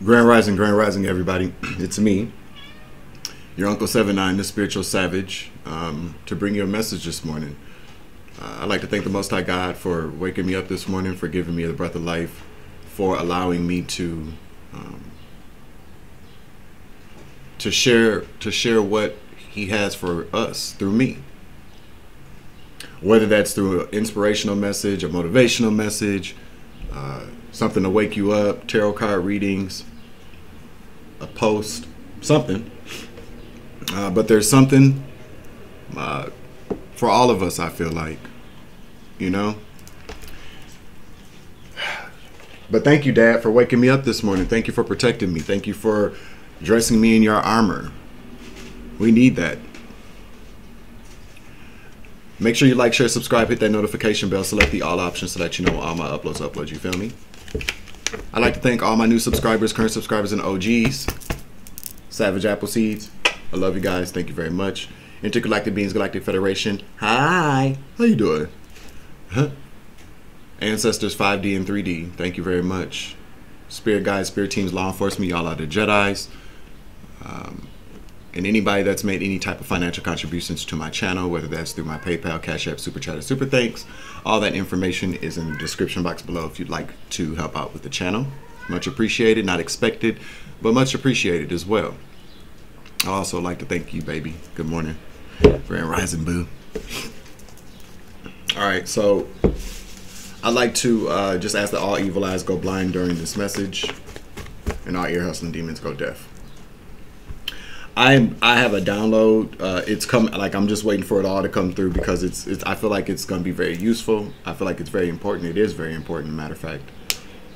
Grand Rising, everybody. It's me, your Uncle 79, the Spiritual Savage, to bring you a message this morning. I'd like to thank the Most High God for waking me up this morning, for giving me the breath of life, for allowing me to share what He has for us through me. Whether that's through an inspirational message, a motivational message, something to wake you up, tarot card readings, a post, something. But there's something for all of us, I feel like, you know. But thank you, Dad, for waking me up this morning. Thank you for protecting me. Thank you for dressing me in your armor. We need that. Make sure you like, share, subscribe, hit that notification bell, select the all options so that you know all my uploads, you feel me? I'd like to thank all my new subscribers, current subscribers, and OGs. Savage Appleseeds, I love you guys. Thank you very much. Intergalactic Beings Galactic Federation, hi. How you doing? Huh? Ancestors 5D and 3D, thank you very much. Spirit guides, spirit teams, law enforcement, y'all are the Jedis. And anybody that's made any type of financial contributions to my channel, whether that's through my PayPal, Cash App, Super Chat, or Super Thanks, all that information is in the description box below if you'd like to help out with the channel. Much appreciated, not expected, but much appreciated as well. I also like to thank you, baby. Good morning. Grand Rising, boo. All right, so I'd like to just ask that all evil eyes go blind during this message and all ear hustling demons go deaf. I have a download. It's come, like, I'm just waiting for it all to come through because it's I feel like it's going to be very useful. I feel like it's very important. It is very important, matter of fact.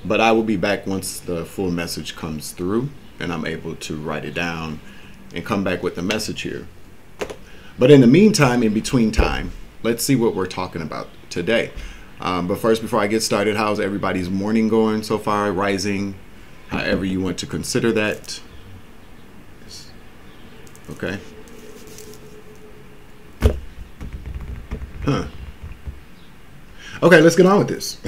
But I will be back once the full message comes through and I'm able to write it down and come back with the message here. But in the meantime, in between time, let's see what we're talking about today. But first, before I get started, how's everybody's morning going so far? Rising, however you want to consider that. Okay. Huh. Okay, let's get on with this.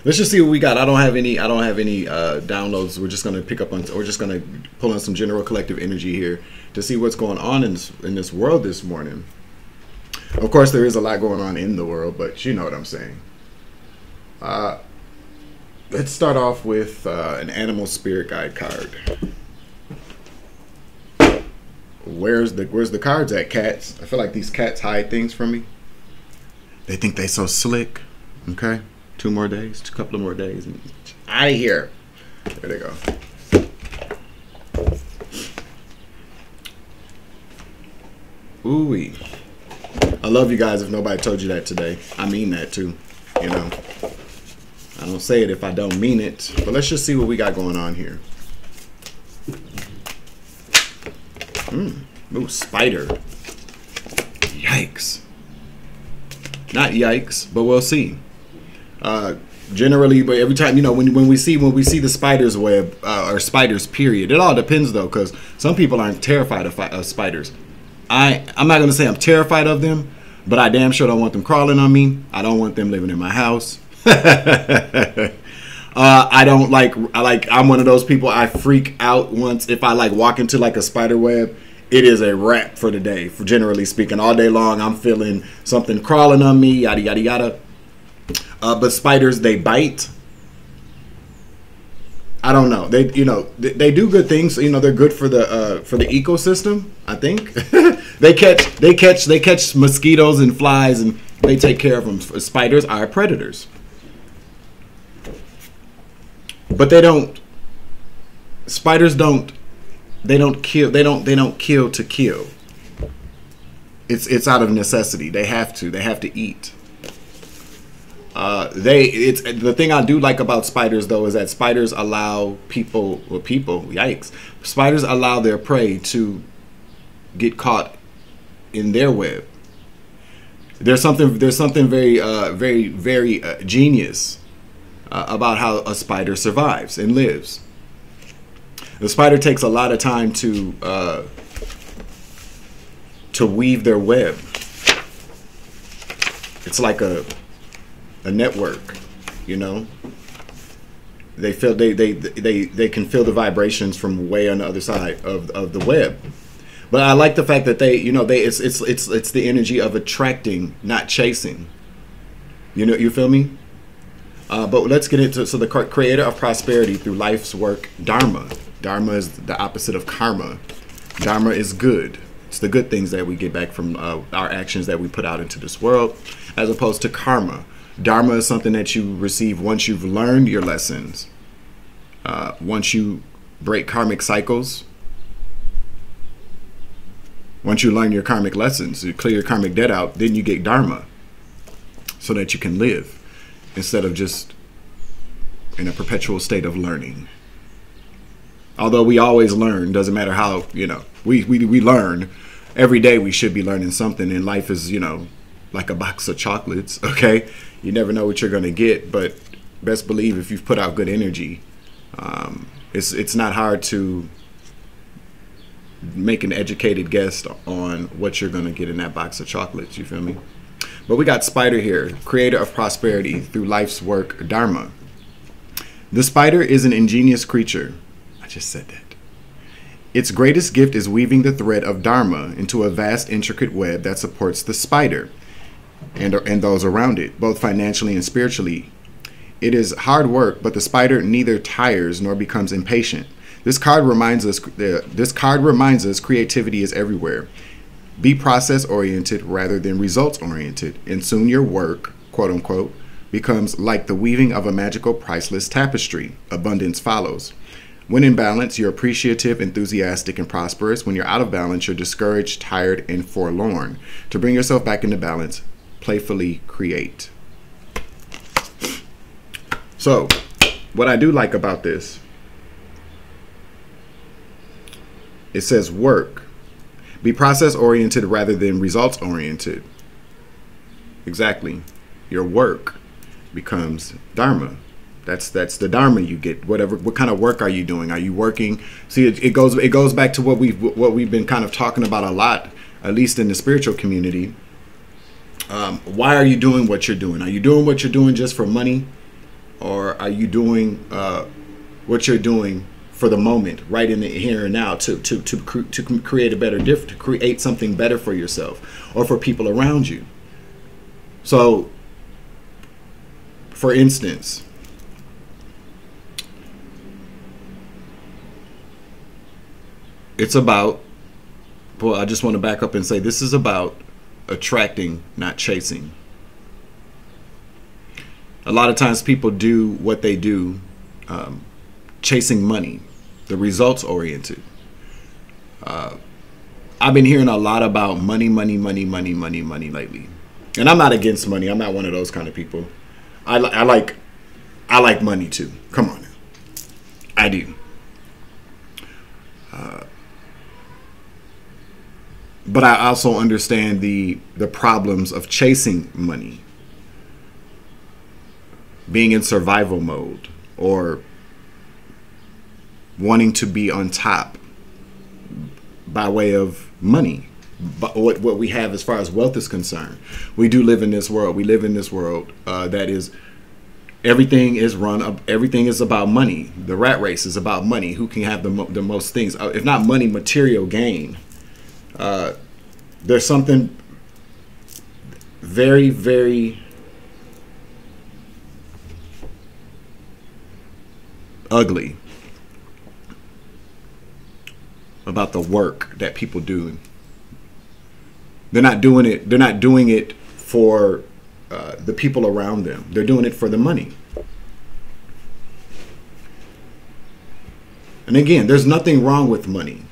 Let's just see what we got. I don't have any downloads. We're just gonna pick up on. We're just gonna pull on some general collective energy here to see what's going on in this world this morning. Of course, there is a lot going on in the world, but you know what I'm saying. Let's start off with an animal spirit guide card. Where's the cards at, cats? I feel like these cats hide things from me. They think they so slick. Okay, 2 more days, a couple of more days, and out of here. There they go. Ooh-wee. I love you guys. If nobody told you that today, I mean that too. You know, I don't say it if I don't mean it. But let's just see what we got going on here. Ooh, spider. Yikes. Not yikes, but we'll see. Generally, but every time, you know, when we see the spider's web or spiders, period. It all depends though, because some people aren't terrified of spiders. I'm not gonna say I'm terrified of them, but I damn sure don't want them crawling on me. I don't want them living in my house. I'm one of those people, I freak out once if I like walk into like a spider web. It is a wrap for the day, for generally speaking. All day long I'm feeling something crawling on me, yada yada yada. But spiders, they bite. I don't know. They do good things. You know, they're good for the ecosystem, I think. they catch mosquitoes and flies and they take care of them. Spiders are predators. But they don't. Spiders don't. They don't kill. They don't kill to kill. It's out of necessity. They have to. They have to eat. The thing I do like about spiders though is that spiders allow yikes. Spiders allow their prey to get caught in their web. There's something very genius about how a spider survives and lives. The spider takes a lot of time to weave their web. It's like a network, you know. They feel they can feel the vibrations from way on the other side of the web. But I like the fact that it's the energy of attracting, not chasing. You feel me? But let's get into the creator of prosperity through life's work, Dharma. Dharma is the opposite of karma. Dharma is good. It's the good things that we get back from our actions that we put out into this world, as opposed to karma. Dharma is something that you receive once you've learned your lessons. Once you break karmic cycles. Once you learn your karmic lessons, you clear your karmic debt out, then you get Dharma so that you can live instead of just in a perpetual state of learning. Although we always learn, doesn't matter how, we learn. Every day we should be learning something, and life is, like a box of chocolates, okay? You never know what you're going to get, but best believe if you've put out good energy, it's not hard to make an educated guess on what you're going to get in that box of chocolates, you feel me? But we got Spider here, creator of prosperity through life's work, Dharma. The spider is an ingenious creature. I just said that. Its greatest gift is weaving the thread of Dharma into a vast, intricate web that supports the spider and those around it, both financially and spiritually. It is hard work, but the spider neither tires nor becomes impatient. This card reminds us creativity is everywhere. Be process-oriented rather than results-oriented, and soon your work, quote-unquote, becomes like the weaving of a magical, priceless tapestry. Abundance follows. When in balance, you're appreciative, enthusiastic, and prosperous. When you're out of balance, you're discouraged, tired, and forlorn. To bring yourself back into balance, playfully create. So, what I do like about this, it says work. Be process-oriented rather than results-oriented. Exactly. Your work becomes Dharma. That's the Dharma you get. What kind of work are you doing? Are you working? See, it goes back to what we've been kind of talking about a lot, at least in the spiritual community. Why are you doing what you're doing? Are you doing what you're doing just for money, or are you doing what you're doing for the moment, right in the here and now, to create a better to create something better for yourself or for people around you? So, for instance, it's about, well, I just want to back up and say this is about attracting, not chasing. A lot of times people do what they do chasing money, the results oriented. I've been hearing a lot about money lately. And I'm not against money. I'm not one of those kind of people. I like money too. Come on now. I do. But I also understand the problems of chasing money, being in survival mode, or wanting to be on top by way of money. But what we have as far as wealth is concerned, we do live in this world. We live in this world that is, everything is everything is about money. The rat race is about money. Who can have the most things? If not money, material gain. There's something very, very ugly about the work that people do. They're not doing it. They're not doing it for the people around them. They're doing it for the money. And again, there's nothing wrong with money.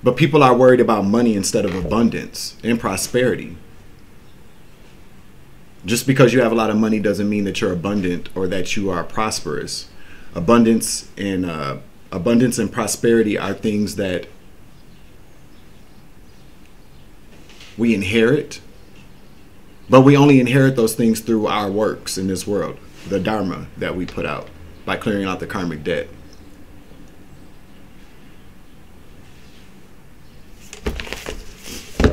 But people are worried about money instead of abundance and prosperity. Just because you have a lot of money doesn't mean that you're abundant or that you are prosperous. Abundance and prosperity are things that we inherit, but we only inherit those things through our works in this world, the Dharma that we put out by clearing out the karmic debt.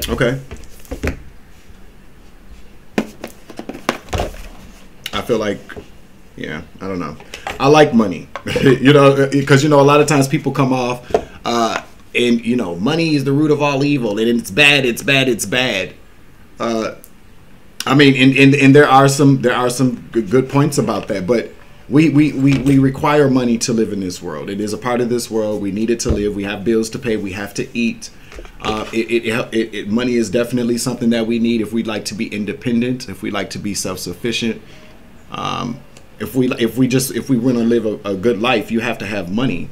Okay. I feel like, Yeah, I don't know. I like money, you know, because, you know, a lot of times people come off and, you know, money is the root of all evil, and it's bad, it's bad, it's bad. I mean, and there are some good points about that, but we require money to live in this world. It is a part of this world. We need it to live. We have bills to pay. We have to eat. Money is definitely something that we need if we'd like to be independent, if we'd like to be self-sufficient. If we want to live a good life, you have to have money.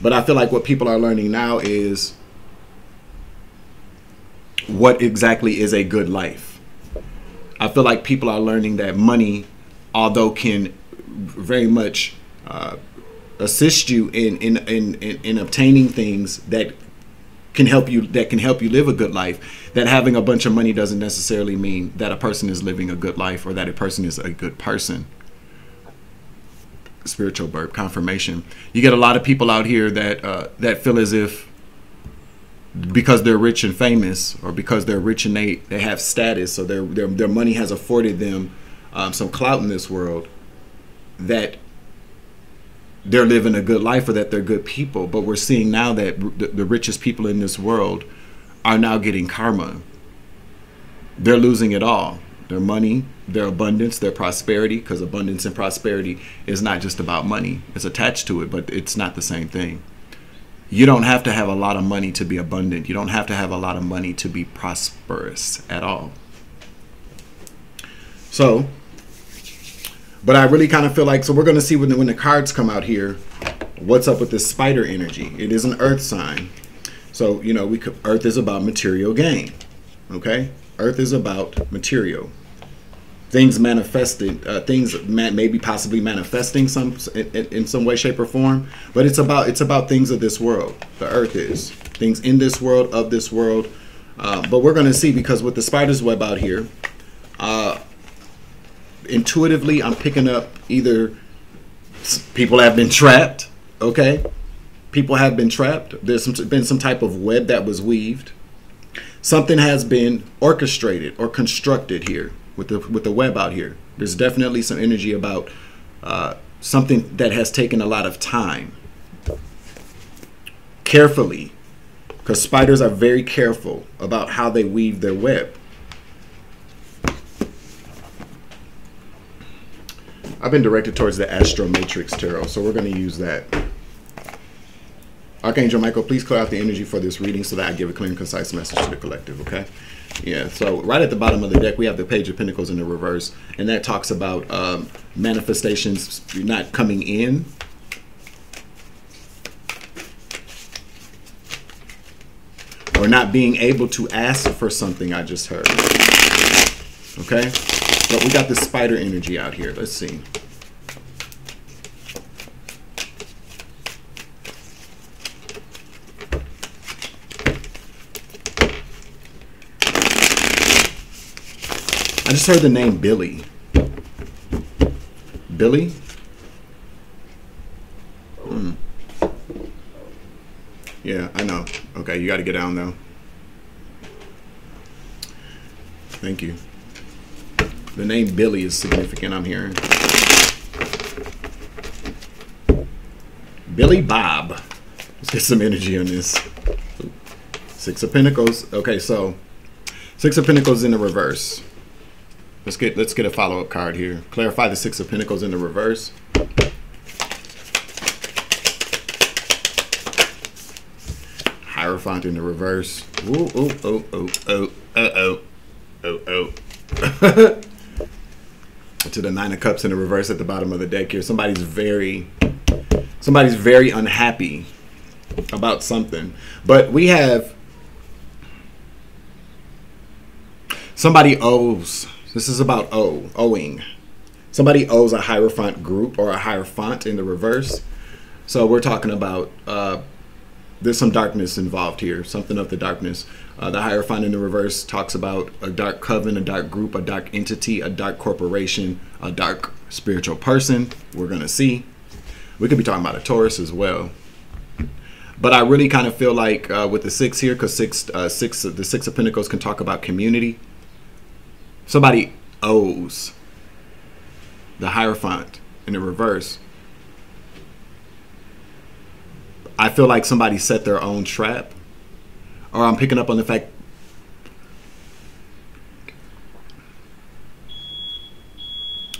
But I feel like what people are learning now is what exactly is a good life. I feel like people are learning that money, although can very much assist you in obtaining things that can help you live a good life, that having a bunch of money doesn't necessarily mean that a person is living a good life or that a person is a good person. Spiritual burp confirmation. You get a lot of people out here that feel as if because they're rich and famous, or because they're rich and they have status, so their money has afforded them some clout in this world, that they're living a good life or that they're good people. But we're seeing now that the richest people in this world are now getting karma. They're losing it all. Their money, their abundance, their prosperity, because abundance and prosperity is not just about money. It's attached to it, but it's not the same thing. You don't have to have a lot of money to be abundant. You don't have to have a lot of money to be prosperous at all. So, but I really kind of feel like, so we're going to see when the cards come out here, what's up with this spider energy. It is an earth sign. So, you know, earth is about material gain. Okay? Earth is about material. Things manifested, maybe possibly manifesting in some way, shape, or form. But it's about things of this world. The earth is. Things in this world, of this world. But we're going to see, because with the spider's web out here, intuitively I'm picking up either people have been trapped, okay? People have been trapped. There's been some type of web that was weaved. Something has been orchestrated or constructed here with the web out here. There's definitely some energy about something that has taken a lot of time. Carefully, because spiders are very careful about how they weave their web. I've been directed towards the Astro Matrix Tarot, so we're going to use that. Archangel Michael, please clear out the energy for this reading so that I give a clear and concise message to the collective, okay? Yeah, so right at the bottom of the deck, we have the Page of Pentacles in the reverse, and that talks about manifestations not coming in. Or not being able to ask for something, I just heard. Okay? But we got the spider energy out here. Let's see. I just heard the name Billy. Billy? Yeah, I know. Okay, you got to get down though. Thank you. The name Billy is significant, I'm hearing. Billy Bob. Let's get some energy on this. Six of Pentacles. Okay, so Six of Pentacles in the reverse. Let's get a follow-up card here. Clarify the Six of Pentacles in the reverse. Hierophant in the reverse. Ooh, ooh, oh, oh, oh, oh, oh, oh, oh. To the Nine of Cups in the reverse at the bottom of the deck here. Somebody's very unhappy about something. But we have somebody owes. This is about owing. Somebody owes a Hierophant group or a Hierophant in the reverse. So we're talking about there's some darkness involved here, something of the darkness. The Hierophant in the reverse talks about a dark coven, a dark group, a dark entity, a dark corporation, a dark spiritual person. We're going to see. We could be talking about a Taurus as well. But I really kind of feel like with the six here, because the Six of Pentacles can talk about community. Somebody owes. the Hierophant in the reverse, I feel like somebody set their own trap, or I'm picking up on the fact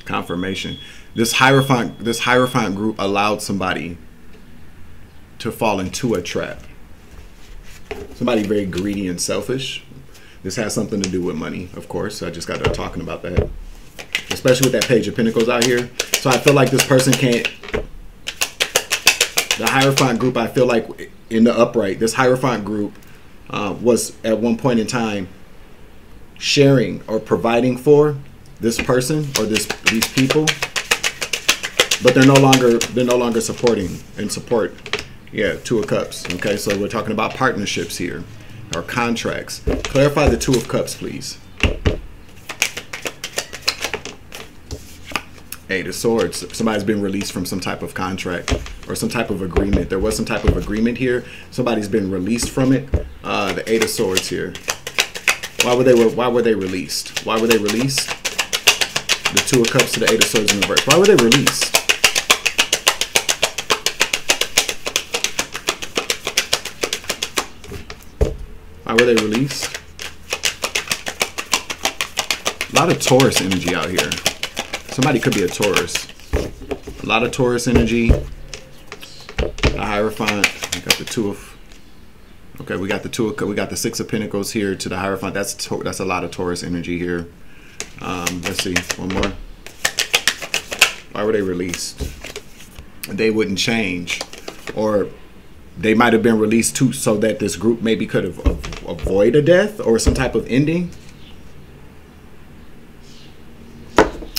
confirmation. This Hierophant group allowed somebody to fall into a trap. Somebody very greedy and selfish. This has something to do with money, of course. I just got done talking about that, especially with that Page of Pentacles out here. So I feel like this person can't. The Hierophant group, I feel like in the upright, this Hierophant group was at one point in time sharing or providing for this person or these people, but they're no longer supporting and support. Yeah, Two of Cups. Okay, so we're talking about partnerships here or contracts. Clarify the Two of Cups, please. Eight of Swords. Somebody's been released from some type of contract or some type of agreement. There was some type of agreement here. Somebody's been released from it. The Eight of Swords here. Why were they released? Why were they released? The Two of Cups to the Eight of Swords in reverse. Why were they released? Why were they released? A lot of Taurus energy out here. Somebody could be a Taurus. A lot of Taurus energy. The Hierophant. We got the Two of. Okay, we got the Two of. We got the Six of Pentacles here to the Hierophant. That's a lot of Taurus energy here. Let's see, one more. Why were they released? They wouldn't change, or they might have been released too, so that this group maybe could have avoid a death or some type of ending.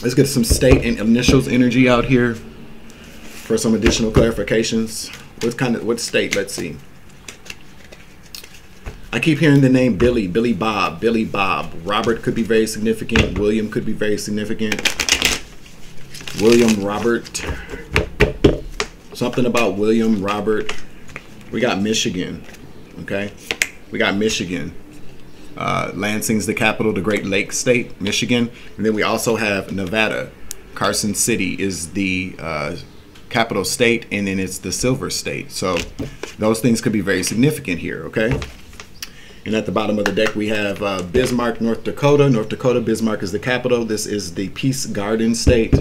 Let's get some state and initials energy out here for some additional clarifications. What state? Let's see. I keep hearing the name Billy, Billy Bob. Robert could be very significant. William could be very significant. William, Robert. Something about William, Robert. We got Michigan, okay? We got Michigan. Lansing's the capital, the Great Lakes state, Michigan. And then we also have Nevada. Carson City is the capital state, and then it's the Silver State. So those things could be very significant here, okay? And at the bottom of the deck, we have Bismarck, North Dakota. North Dakota, Bismarck is the capital. This is the Peace Garden state.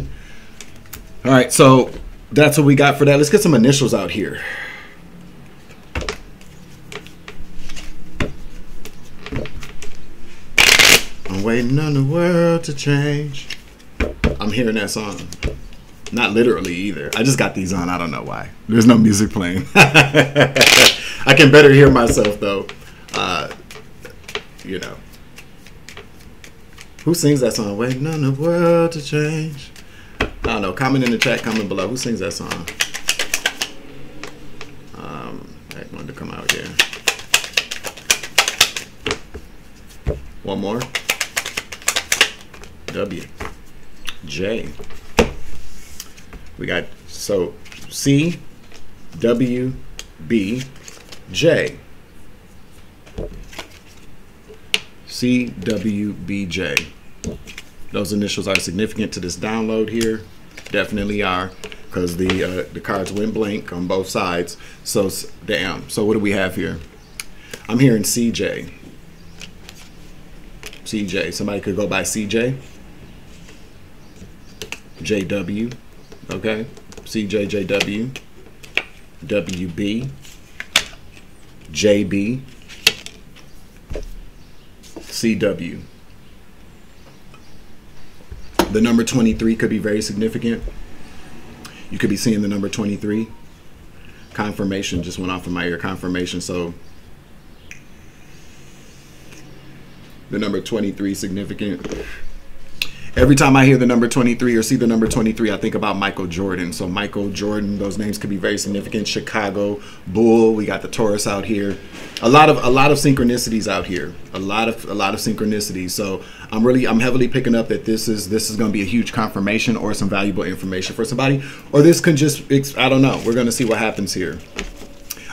All right, so that's what we got for that. Let's get some initials out here. I'm waiting on the world to change. I'm hearing that song. Not literally either. I just got these on. I don't know why. There's no music playing. I can better hear myself, though. You know. Who sings that song? Waiting on the world to change. I don't know. Comment in the chat. Comment below. Who sings that song? I wanted to come out here. One more. W. J. We got, so C, W, B, J. C, W, B, J. Those initials are significant to this download here. Definitely are, because the cards went blank on both sides. So, damn. So what do we have here? I'm hearing CJ. CJ. Somebody could go by CJ. JW. Okay. CJ, JW. WB. JB. CW. The number 23 could be very significant. You could be seeing the number 23. Confirmation just went off of my ear. Confirmation. So the number 23 significant. Every time I hear the number 23 or see the number 23, I think about Michael Jordan. So Michael Jordan, those names could be very significant. Chicago Bull, we got the Taurus out here. A lot of synchronicities out here. A lot of synchronicities. So I'm heavily picking up that this is going to be a huge confirmation or some valuable information for somebody, or this can just, I don't know. We're going to see what happens here.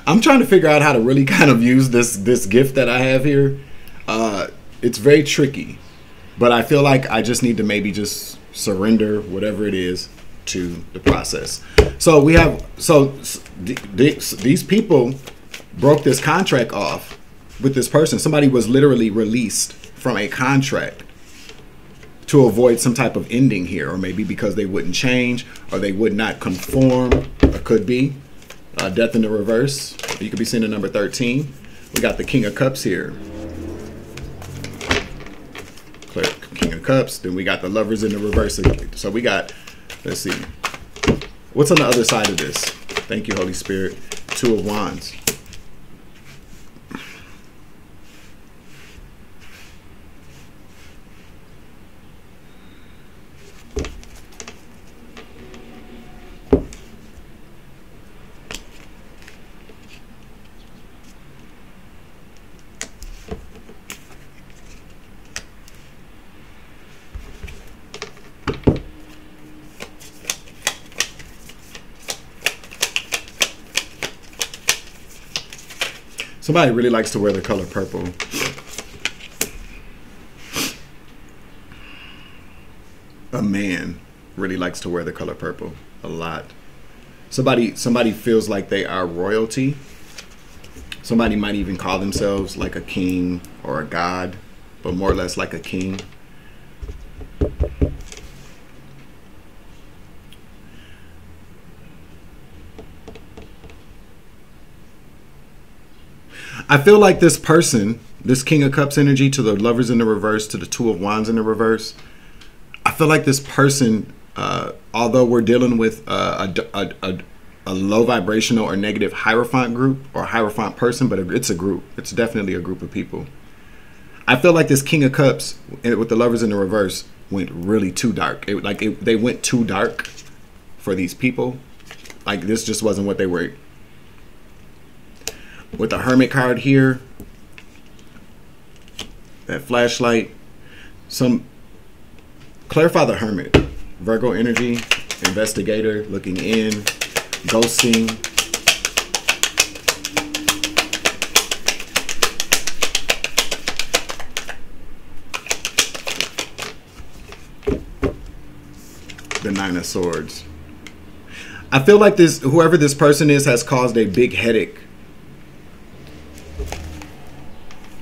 I'm trying to figure out how to really kind of use this gift that I have here. It's very tricky. But I feel like I just need to maybe just surrender, whatever it is, to the process. So we have, these people broke this contract off with this person. Somebody was literally released from a contract to avoid some type of ending here, or maybe because they wouldn't change, or they would not conform, or could be death in the reverse. You could be seeing the number 13. We got the King of Cups here. King of Cups. Then we got the Lovers in the reverse. So we got, let's see, what's on the other side of this? Thank you, Holy Spirit. Two of Wands. Somebody really likes to wear the color purple. A man really likes to wear the color purple a lot. Somebody feels like they are royalty. Somebody might even call themselves like a king or a god, but more or less like a king. I feel like this person, this King of Cups energy to the Lovers in the reverse, to the Two of Wands in the reverse, I feel like this person, although we're dealing with a low vibrational or negative Hierophant group or Hierophant person, but it's a group. It's definitely a group of people. I feel like this King of Cups with the Lovers in the reverse went really too dark. They went too dark for these people. Like, this just wasn't what they were. With the Hermit card here, that flashlight, clarify the Hermit. Virgo energy, investigator, looking in, ghosting. The Nine of Swords. I feel like whoever this person is has caused a big headache.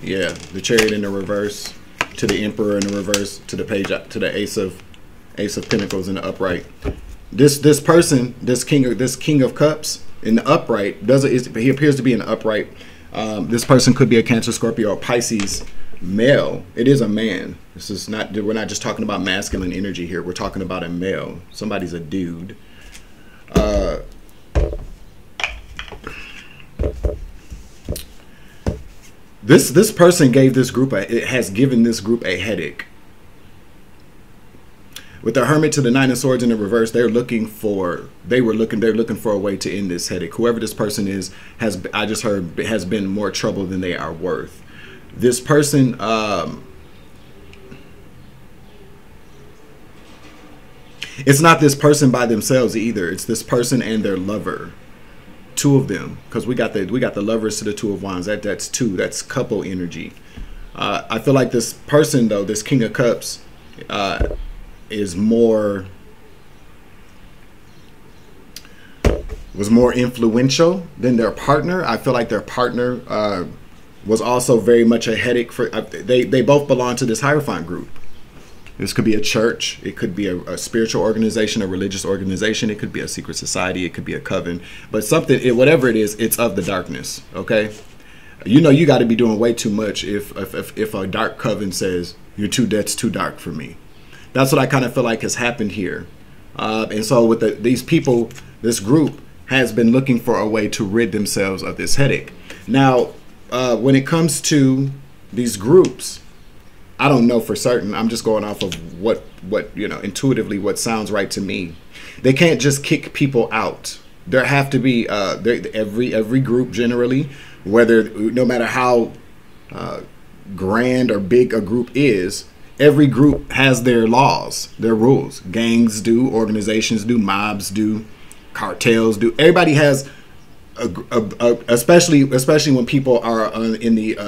Yeah, the Chariot in the reverse, to the Emperor in the reverse, to the Page, to the Ace of Pentacles in the upright. This person, this King of Cups in the upright, he appears to be in the upright. This person could be a Cancer, Scorpio, or Pisces male. It is a man. This is not. We're not just talking about masculine energy here. We're talking about a male. Somebody's a dude. This person gave this group has given this group a headache. With the Hermit to the Nine of Swords in the reverse, they're looking for a way to end this headache. Whoever this person is I just heard has been more trouble than they are worth. This person it's not this person by themselves either. It's this person and their lover. Two of them, because we got the Lovers to the Two of Wands. That's two. That's couple energy. I feel like this person, though, this King of Cups, was more influential than their partner. I feel like their partner was also very much a headache for. They both belong to this Hierophant group. This could be a church. It could be a spiritual organization, a religious organization. It could be a secret society. It could be a coven. But whatever it is, it's of the darkness. Okay, you got to be doing way too much if a dark coven says that's too dark for me. That's what I kind of feel like has happened here. And so with these people, this group has been looking for a way to rid themselves of this headache. Now, when it comes to these groups, I don't know for certain. I'm just going off of what intuitively what sounds right to me. They can't just kick people out. There have to be every group generally, no matter how grand or big a group is, every group has their laws, their rules. Gangs do, organizations do, mobs do, cartels do. Everybody has especially when people are in the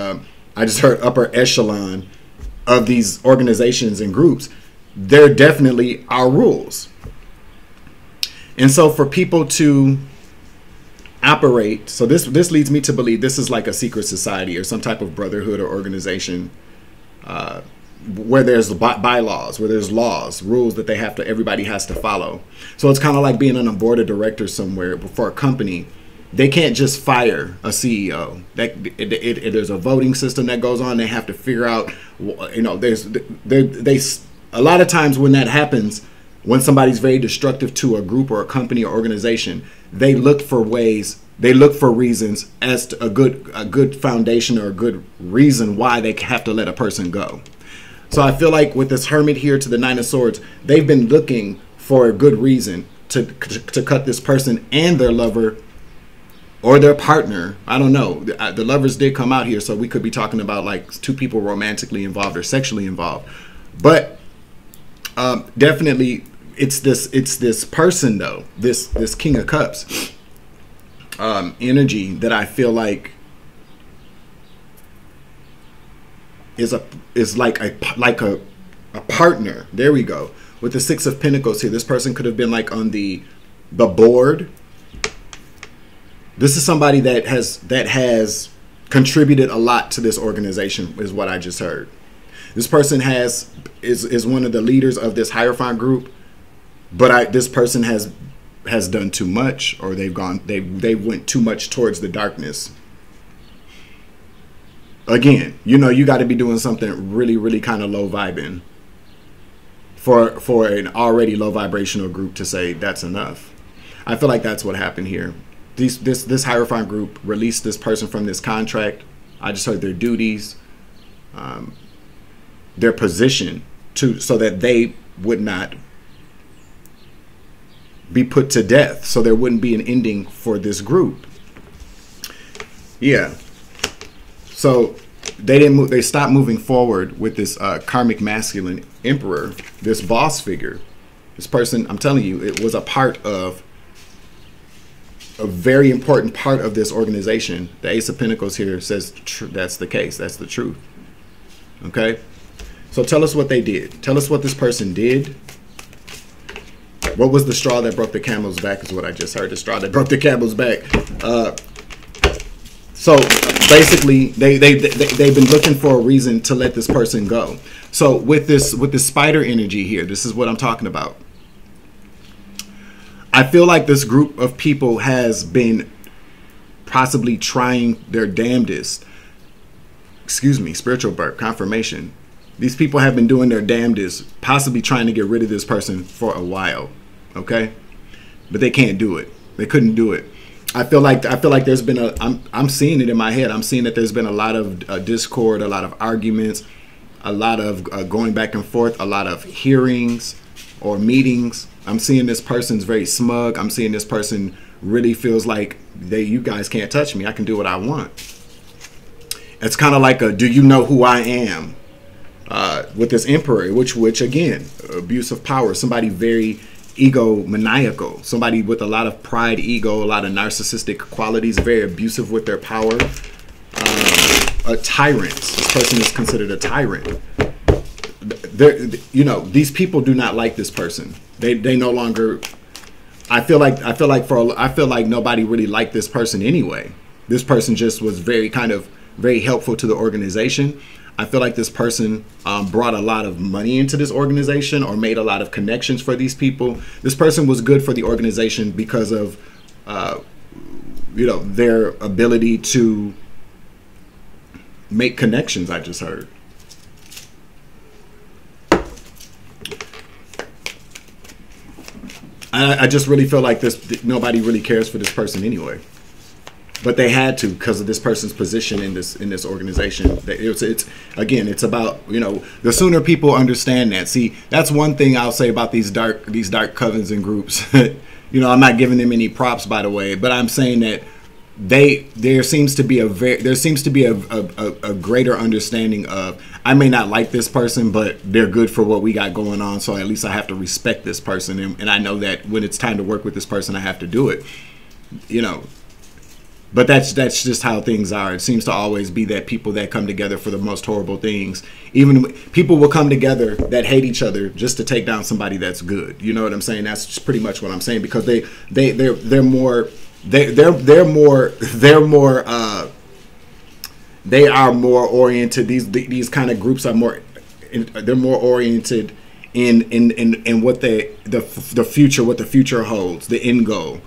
I just heard upper echelon of these organizations and groups. there definitely are rules. And so for people to operate, so this leads me to believe this is like a secret society or some type of brotherhood or organization, where there's bylaws, where there's laws, rules that everybody has to follow. So it's kind of like being on a board of directors somewhere for a company. They can't just fire a CEO. There's a voting system that goes on. They have to figure out, a lot of times when that happens, when somebody's very destructive to a group or a company or organization, they look for reasons as to a good foundation or a good reason why they have to let a person go. So I feel like with this Hermit here to the Nine of Swords, they've been looking for a good reason to cut this person and their lover or their partner. I don't know. The lovers did come out here, so we could be talking about like two people romantically involved or sexually involved. But definitely it's this person though, this King of Cups energy that I feel like is like a partner. There we go. With the Six of Pentacles here, this person could have been like on the board. This is somebody that has contributed a lot to this organization, is what I just heard. This person is one of the leaders of this Hierophant group, but this person has done too much, or they went too much towards the darkness. Again, you got to be doing something really, really kind of low vibing for an already low vibrational group to say that's enough. I feel like that's what happened here. This Hierophant group released this person from this contract. I just heard their duties, their position, so that they would not be put to death, so there wouldn't be an ending for this group. Yeah. So they didn't move. They stopped moving forward with this karmic masculine emperor, this boss figure. This person, I'm telling you, it was a very important part of this organization. The Ace of Pentacles here says that's the case. That's the truth. Okay. So tell us what they did. Tell us what this person did. What was the straw that broke the camel's back is what I just heard. The straw that broke the camel's back. So basically, they've been looking for a reason to let this person go. So with this spider energy here, this is what I'm talking about. I feel like this group of people has been possibly trying their damnedest. Excuse me, spiritual birth, confirmation. These people have been doing their damnedest, possibly trying to get rid of this person for a while. Okay, but they can't do it. They couldn't do it. I feel like there's been I'm seeing it in my head. I'm seeing that there's been a lot of discord, a lot of arguments, a lot of going back and forth, a lot of hearings or meetings. I'm seeing this person's very smug. I'm seeing this person really feels like you guys can't touch me. I can do what I want. It's kind of like do you know who I am? With this emperor, which again, abuse of power, somebody very egomaniacal, somebody with a lot of pride, ego, a lot of narcissistic qualities, very abusive with their power. A tyrant. This person is considered a tyrant. These people do not like this person. They no longer. I feel like nobody really liked this person anyway. This person just was very helpful to the organization. I feel like this person brought a lot of money into this organization or made a lot of connections for these people. This person was good for the organization because of, their ability to make connections, I just heard. I just really feel like nobody really cares for this person anyway. But they had to because of this person's position in this organization. It's about, the sooner people understand that. See, that's one thing I'll say about these dark covens and groups. I'm not giving them any props, by the way, but I'm saying that there seems to be a greater understanding of, I may not like this person, but they're good for what we got going on, so at least I have to respect this person, and I know that when it's time to work with this person, I have to do it. But that's just how things are. It seems to always be that people that come together for the most horrible things, even people will come together that hate each other just to take down somebody that's good. You know what I'm saying? That's pretty much what I'm saying, because they're more they are more oriented. These kind of groups are more, they're more oriented in what the future, what the future holds, the end goal.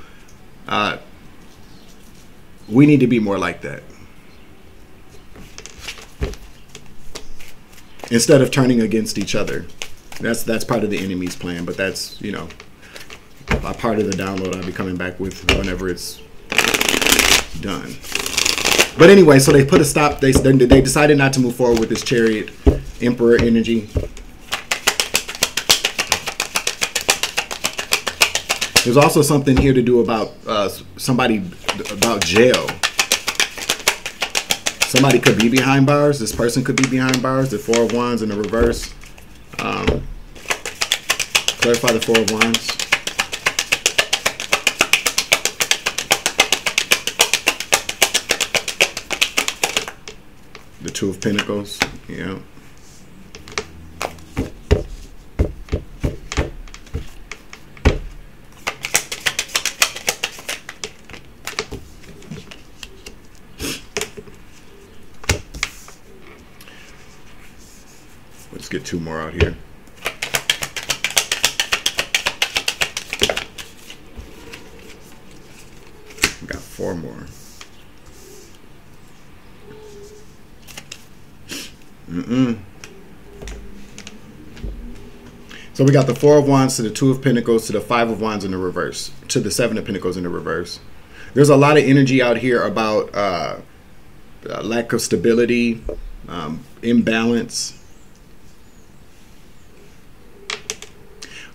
We need to be more like that, instead of turning against each other. That's part of the enemy's plan, but that's, you know, a part of the download I'll be coming back with whenever it's done. But anyway, so they put a stop. They decided not to move forward with this Chariot Emperor energy. There's also something here to do about about jail. Somebody could be behind bars. This person could be behind bars. The Four of Wands in the reverse. Clarify the Four of Wands. The Two of Pentacles. Yeah. Let's get two more out here. We got four more. So we got the Four of Wands to the Two of Pentacles to the Five of Wands in the reverse to the Seven of Pentacles in the reverse. There's a lot of energy out here about lack of stability, imbalance.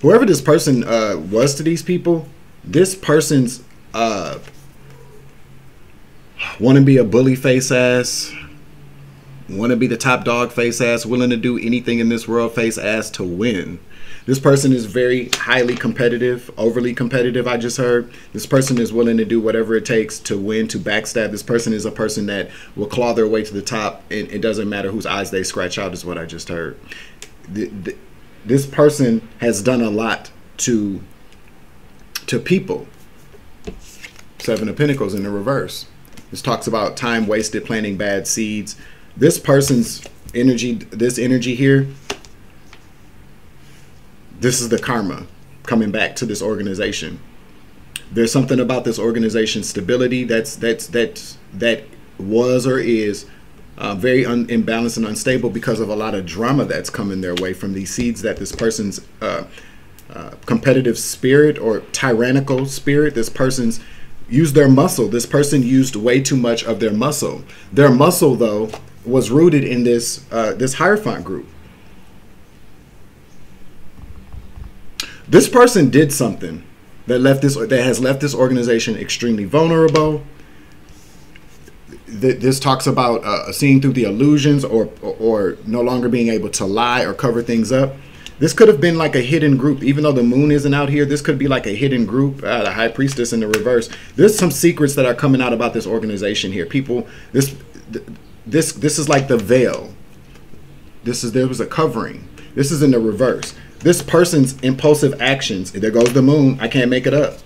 Whoever this person was to these people, this person's want to be a bully face ass, want to be the top dog face ass, willing to do anything in this world face ass to win. This person is very highly competitive, overly competitive, I just heard. This person is willing to do whatever it takes to win, to backstab. This person is a person that will claw their way to the top, and it doesn't matter whose eyes they scratch out, is what I just heard. This person has done a lot to people. Seven of Pentacles in the reverse. This talks about time wasted planting bad seeds. This person's energy, this energy here, this is the karma coming back to this organization. There's something about this organization's stability that was or is very imbalanced and unstable because of a lot of drama that's coming their way from these seeds that this person's competitive spirit or tyrannical spirit, this person's used their muscle. This person used way too much of their muscle. Their muscle, though, was rooted in this this Hierophant group. This person did something that has left this organization extremely vulnerable. This talks about seeing through the illusions or no longer being able to lie or cover things up. This could have been like a hidden group. Even though the moon isn't out here, this could be like a hidden group. The High Priestess in the reverse. There's some secrets that are coming out about this organization here. People, this is like the veil. There was a covering. This is in the reverse. This person's impulsive actions, there goes the moon, I can't make it up.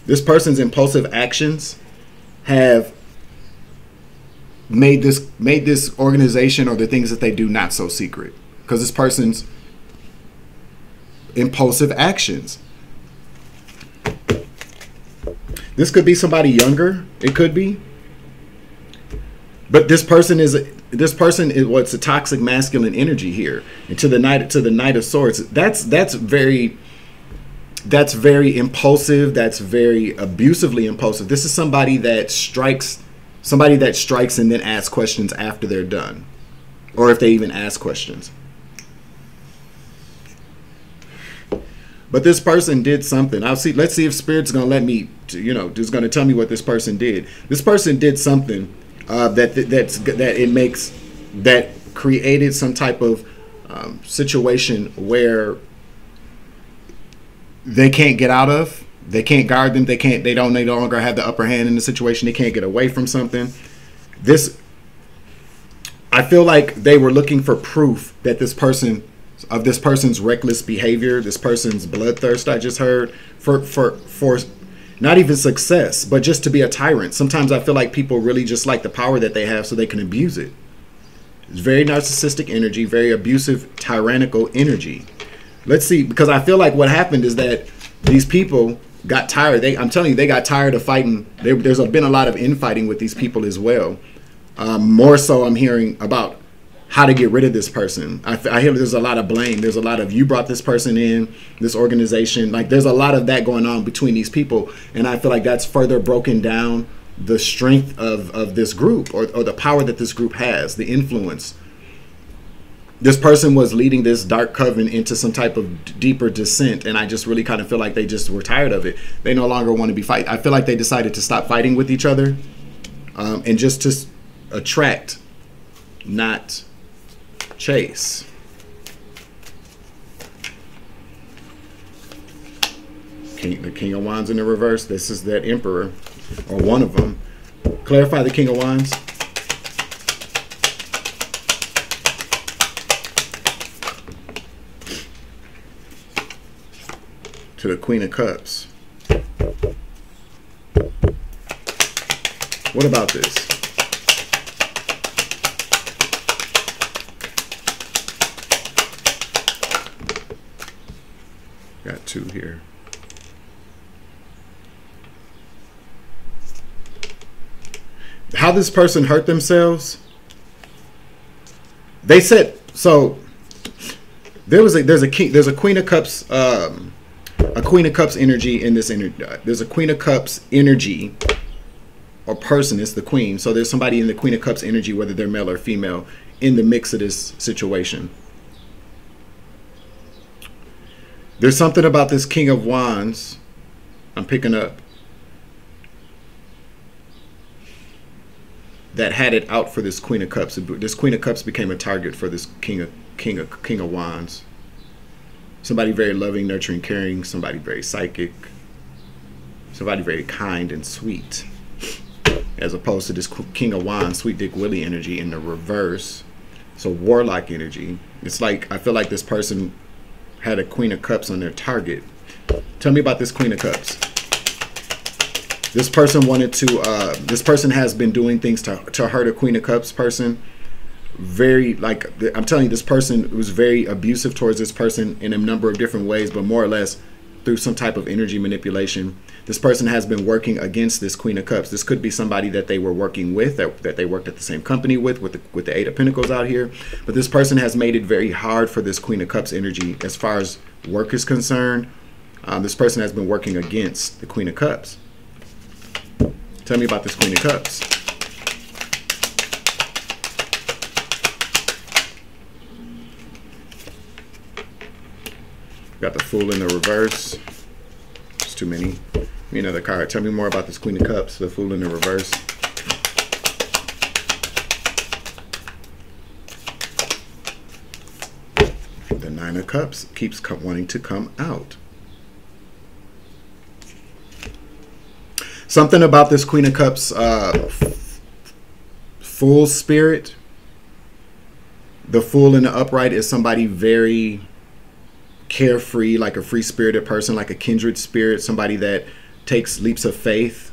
This person's impulsive actions have made this organization or the things that they do not so secret. Because this person's impulsive actions. This could be somebody younger, it could be. But this person is what's a toxic masculine energy here. And to the Knight of Swords, that's very impulsive, that's very abusively impulsive. This is somebody that strikes and then asks questions after they're done. Or if they even ask questions. But this person did something. Let's see if Spirit's gonna let me just gonna tell me what this person did. This person did something that created some type of situation where they can't get out of. They can't guard them. They no longer have the upper hand in the situation. They can't get away from something. I feel like they were looking for proof that this person's reckless behavior, this person's bloodthirst I just heard, for not even success, but just to be a tyrant. Sometimes I feel like people really just like the power that they have so they can abuse it. It's very narcissistic energy, very abusive, tyrannical energy. Let's see, because I feel like what happened is that these people got tired. I'm telling you, they got tired of fighting. There's been a lot of infighting with these people as well. More so, I'm hearing about how to get rid of this person. I hear there's a lot of blame. There's a lot of, you brought this person in, this organization. Like, there's a lot of that going on between these people. And I feel like that's further broken down the strength of this group, or the power that this group has, the influence. This person was leading this dark coven into some type of deeper descent, and I just really kind of feel like they just were tired of it. They no longer want to be fighting. I feel like they decided to stop fighting with each other, and just to attract, not chase. The King of Wands in the reverse. This is that Emperor, or one of them. Clarify the King of Wands. To the Queen of Cups. What about this? Got two here. How this person hurt themselves? They said so. There's a Queen of Cups. A Queen of Cups energy in this energy. There's a Queen of Cups energy or person. It's the Queen. So there's somebody in the Queen of Cups energy, whether they're male or female, in the mix of this situation. There's something about this King of Wands I'm picking up that had it out for this Queen of Cups. This Queen of Cups became a target for this King of Wands. Somebody very loving, nurturing, caring, somebody very psychic, somebody very kind and sweet, as opposed to this King of Wands, Sweet Dick Willie energy in the reverse. So warlock energy. It's like, I feel like this person had a Queen of Cups on their target. Tell me about this Queen of Cups. This person wanted to, this person has been doing things to hurt a Queen of Cups person. Very, like, I'm telling you, this person was very abusive towards this person in a number of different ways, but more or less through some type of energy manipulation. This person has been working against this Queen of Cups. This could be somebody that they were working with, that they worked at the same company with the Eight of Pentacles out here. But this person has made it very hard for this Queen of Cups energy as far as work is concerned. This person has been working against the Queen of Cups. Tell me about this Queen of Cups. Got the Fool in the reverse. It's too many. Give me another card. Tell me more about this Queen of Cups, the Fool in the reverse. The Nine of Cups keeps wanting to come out. Something about this Queen of Cups Fool spirit. The Fool in the upright is somebody very carefree, like a free-spirited person, like a kindred spirit, somebody that takes leaps of faith.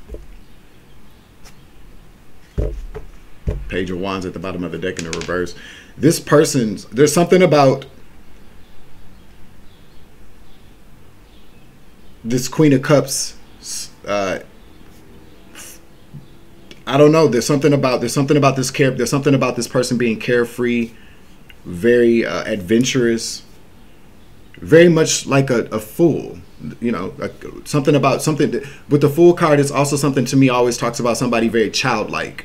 Page of Wands at the bottom of the deck in the reverse. This person's, there's something about this Queen of Cups. I don't know. There's something about this There's something about this person being carefree, very adventurous. Very much like a fool, you know, something with the Fool card. It's also something to me always talks about somebody very childlike,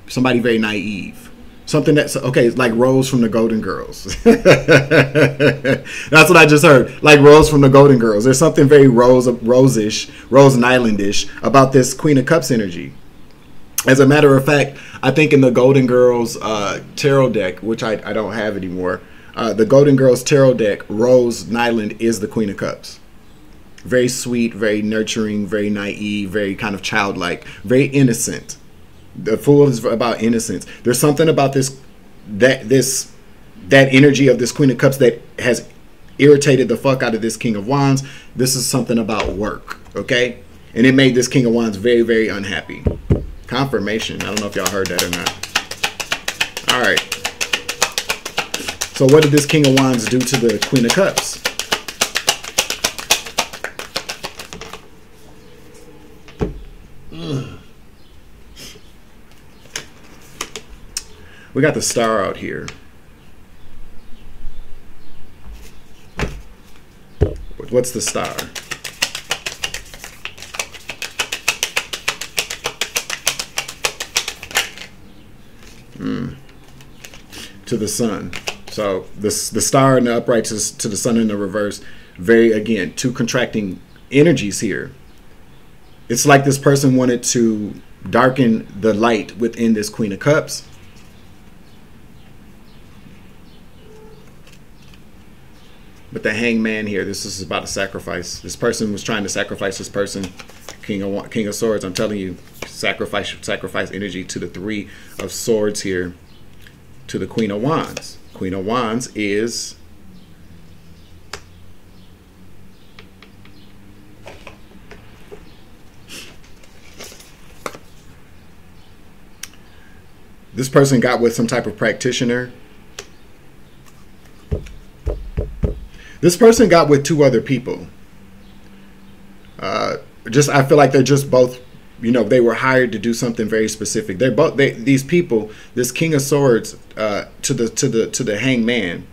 somebody very naive, something that's okay, like Rose from the Golden Girls. That's what I just heard, like Rose from the Golden Girls. There's something very Rose-ish, Rose Nylandish about this Queen of Cups energy. As a matter of fact, I think in the Golden Girls tarot deck, which I don't have anymore, the Golden Girls tarot deck, Rose Nyland is the Queen of Cups. Very sweet, very nurturing, very naive, very kind of childlike, very innocent. The Fool is about innocence. There's something about that energy of this Queen of Cups that has irritated the fuck out of this King of Wands. This is something about work, okay? And it made this King of Wands very, very unhappy. Confirmation. I don't know if y'all heard that or not. All right. So what did this King of Wands do to the Queen of Cups? We got the Star out here. What's the Star? To the Sun. So the Star in the upright to the Sun in the reverse. Very, again, two contracting energies here. It's like this person wanted to darken the light within this Queen of Cups. But the Hangman here, this is about a sacrifice. This person was trying to sacrifice this person. King of Swords, I'm telling you, sacrifice energy to the Three of Swords here, to the Queen of Wands. Queen of Wands is this person got with some type of practitioner. This person got with two other people. I feel like they're just both, you know, they were hired to do something very specific. These people, this King of Swords to the Hangman,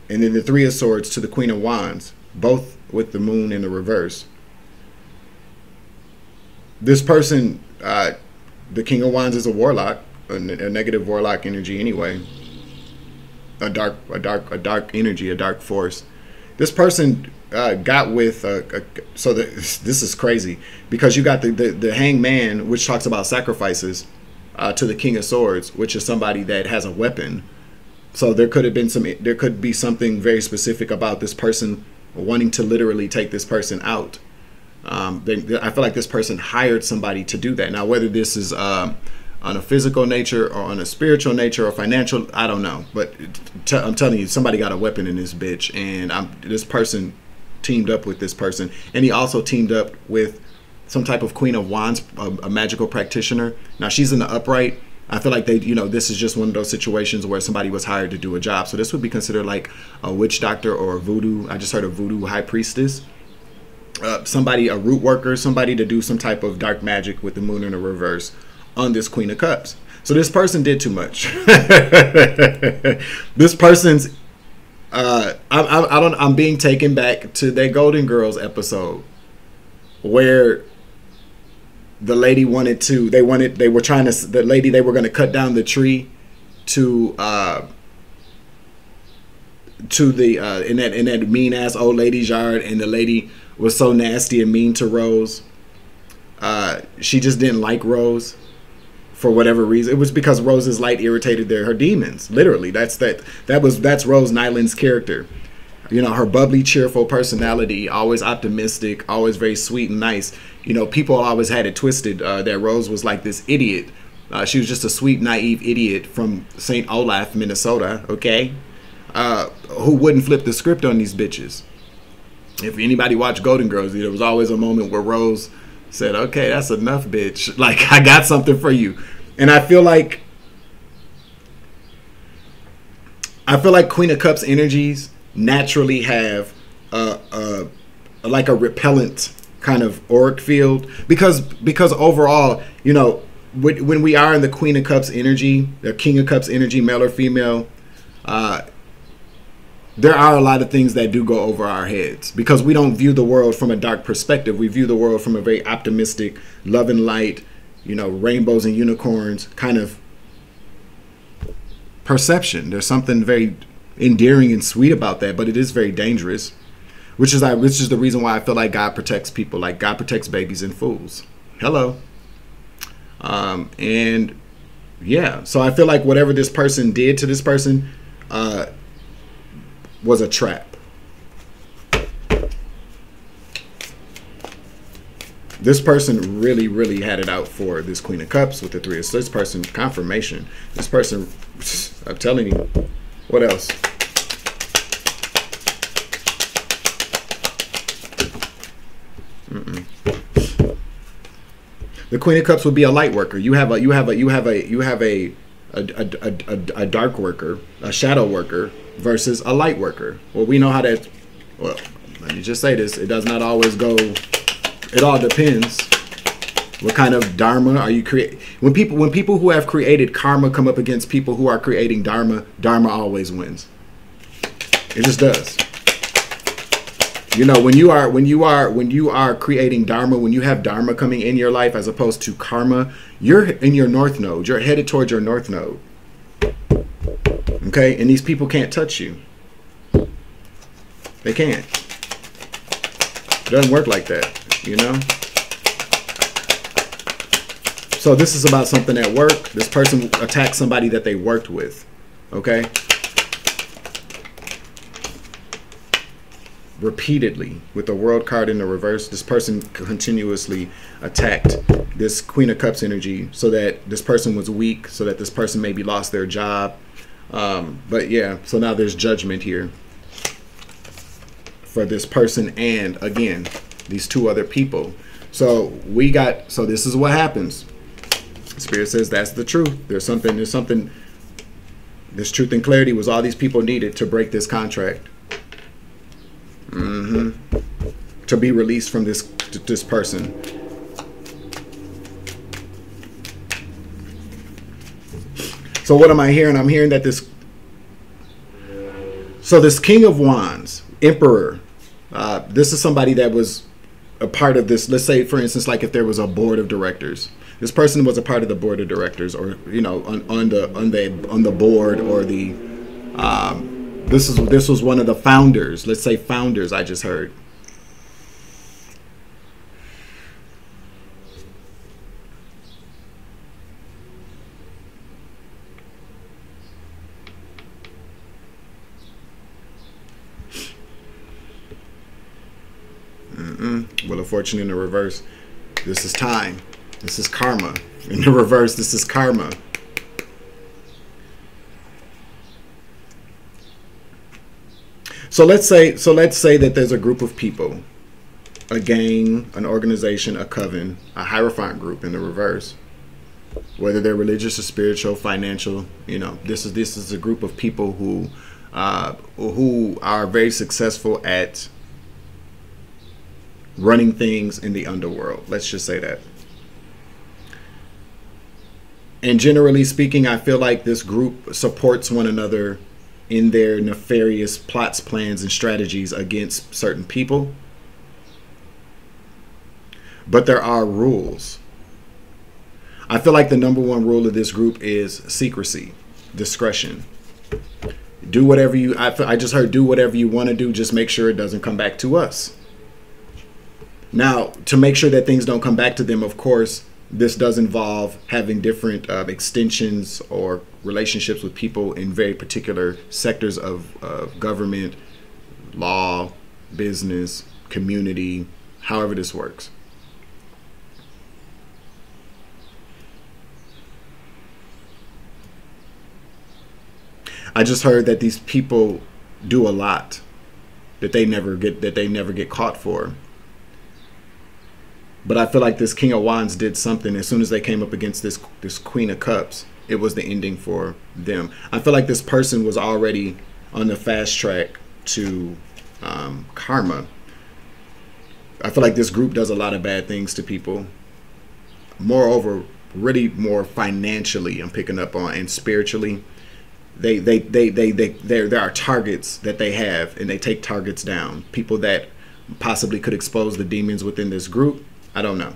and then the Three of Swords to the Queen of Wands, both with the Moon in the reverse. This person, the King of Wands, is a warlock, a negative warlock energy anyway. A dark energy, a dark force. This person got with this is crazy, because you got the Hangman, which talks about sacrifices, to the King of Swords, which is somebody that has a weapon. So there could be something very specific about this person wanting to literally take this person out. I feel like this person hired somebody to do that. Now, whether this is on a physical nature or on a spiritual nature or financial, I don't know. But I'm telling you, somebody got a weapon in this bitch, and this person teamed up with this person, and he also teamed up with some type of Queen of Wands, a magical practitioner. Now she's in the upright. I feel like this is just one of those situations where somebody was hired to do a job. So this would be considered like a witch doctor or a voodoo. I just heard a voodoo high priestess. Somebody, a root worker, somebody to do some type of dark magic with the Moon in the reverse on this Queen of Cups. So this person did too much. This person's I'm being taken back to that Golden Girls episode where the lady wanted to, they were going to cut down the tree to in that mean ass old lady's yard, and the lady was so nasty and mean to Rose. She just didn't like Rose for whatever reason. It was because Rose's light irritated her demons. Literally, that's Rose Nyland's character. You know, her bubbly, cheerful personality, always optimistic, always very sweet and nice. You know, people always had it twisted that Rose was like this idiot. She was just a sweet, naive idiot from St. Olaf, Minnesota, okay? Who wouldn't flip the script on these bitches. If anybody watched Golden Girls, there was always a moment where Rose said, okay, that's enough, bitch. Like, I got something for you. And I feel like Queen of Cups energies naturally have like a repellent kind of auric field, because overall, you know, when we are in the Queen of Cups energy, the King of Cups energy, male or female, there are a lot of things that do go over our heads, because we don't view the world from a dark perspective. We view the world from a very optimistic, love and light, you know, rainbows and unicorns kind of perception. There's something very endearing and sweet about that, but it is very dangerous, which is the reason why I feel like God protects people, like God protects babies and fools. Hello. And yeah, so I feel like whatever this person did to this person was a trap. This person really, really had it out for this Queen of Cups with the Three of. So this person, confirmation. This person, I'm telling you. What else? The Queen of Cups would be a light worker. You have a dark worker, a shadow worker versus a light worker. Well, we know how that. Well, let me just say this: it does not always go. It all depends. What kind of dharma are you creating? When people who have created karma come up against people who are creating dharma, dharma always wins. It just does. You know, when you are creating dharma, when you have dharma coming in your life as opposed to karma, you're in your north node. You're headed towards your north node. Okay, and these people can't touch you. They can't. It doesn't work like that, you know. So this is about something at work. This person attacked somebody that they worked with. Okay. Repeatedly, with the World card in the reverse, this person continuously attacked this Queen of Cups energy so that this person was weak, so that this person maybe lost their job. But yeah, so now there's judgment here for this person and, again, these two other people. So this is what happens. Spirit says that's the truth. There's something, this truth and clarity was all these people needed to break this contract. To be released from this person. So what am I hearing? I'm hearing that this King of Wands, Emperor, this is somebody that was a part of this. Let's say, for instance, like if there was a board of directors, this person was a part of the board of directors, or you know, on the board, or the this was one of the founders. Let's say founders. I just heard. Wheel of Fortune in the reverse. This is time. This is karma. In the reverse, this is karma. So let's say that there's a group of people, a gang, an organization, a coven, a Hierophant group in the reverse. Whether they're religious or spiritual, financial, you know, this is a group of people who are very successful at running things in the underworld. Let's just say that. And generally speaking, I feel like this group supports one another in their nefarious plots, plans, and strategies against certain people. But there are rules. I feel like the number one rule of this group is secrecy, discretion. Do whatever you, I just heard, do whatever you want to do, just make sure it doesn't come back to us. Now, to make sure that things don't come back to them, of course, this does involve having different extensions or relationships with people in very particular sectors of government, law, business, community, however this works. I just heard that these people do a lot that they never get caught for. But I feel like this King of Wands did something. As soon as they came up against this Queen of Cups, it was the ending for them. I feel like this person was already on the fast track to karma. I feel like this group does a lot of bad things to people. Moreover, really more financially, I'm picking up on, and spiritually. There are targets that they have, and they take targets down. People that possibly could expose the demons within this group. I don't know.